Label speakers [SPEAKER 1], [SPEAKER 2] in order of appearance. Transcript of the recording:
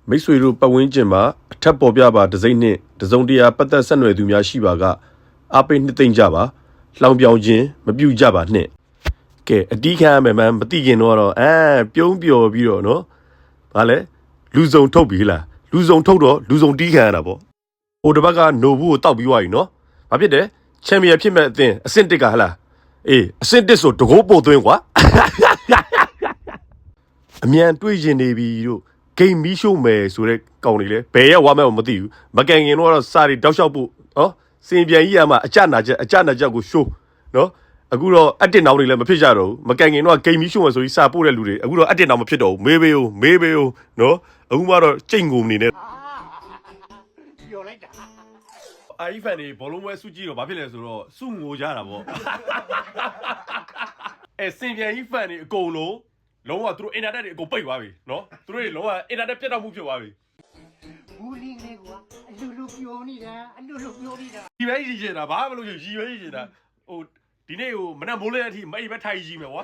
[SPEAKER 1] မိတ်ဆွေတို့ပတ်ဝန်းကျင်မှာအထက်ပေါ်ပြပါဒစိမ့်နှင့်ဒစုံတရာပတ်သက်ဆက်နွယ်သူများရှိပါကအားပေးနှစ်သိမ့်ကြပါလှောင်ပြောင်ခြင်းမပြုကြပါနှင့်ကဲအတီးခံရမယ်မှမသိခင်တော့ပြုံးပျော်ပြီးတော့နော်ဗာလဲလူစုံထုတ်ပြီလားလူစုံထုတ်တော့လူစုံတီးခံရတာပေါ့ဟိုတစ်ဘက်ကနိုဘူးကိုတောက်ပြီးသွားပြီနော်ဘာဖြစ်တယ်ချန်ပီယံဖြစ်မဲ့အသင်းအဆင့်1ကဟလားအေးအဆင့်1ဆိုတကိုးပို့သွင်းကွာအမြန်တွေးရင်နေပြီတို့ဂိမ်းမီးရှို့မယ်ဆိုတဲ့ကောင်တွေလေဘယ်ရောက်ဝါမဲ့မသိဘူးမကန်ခင်တော့စာတွေတောက်လျှောက်ဖို့နော်စင်ပြန်ကြီးရမှာအကြနာချက်ကိုရှိုးနော်အခုတော့အတစ်နောင်တွေလည်းမဖြစ်ကြတော့ဘူးမကန်ခင်တော့ဂိမ်းမီးရှို့မယ်ဆိုပြီးစာပို့တဲ့လူတွေအခုတော့အတစ်နောင်မဖြစ်တော့ဘူးမေးပေးဦးနော်အခုမှတော့ကြိတ်ငုံနေနေပြောလိုက်တာအိုင်ဖန်တွေဘောလုံးပွဲစုကြည့်တော့ဘာဖြစ်လဲဆိုတော့စုငိုကြတာပေါ့စင်ပြန်ကြီးဖန်တွေအကုန်လုံးလုံးဝသူတို့အင်တာနက်တွေအကုန်ပိတ်သွားပြီနော်သူတို့တွေလုံးဝအင်တာနက်ပြတ်တောက်မှုဖြစ်သွားပြီ
[SPEAKER 2] ဘူးလီလေးကွာအလူပြောနေတာ
[SPEAKER 1] ဒီပဲရည်ချင်တာဘာမှမလုပ်ရည်ပဲရည်ချင်တာဟိုဒီနေ့ဟိုမနက်မိုးလေးအထိမိတ်ပဲထိုင်ကြီးမယ်ကွာ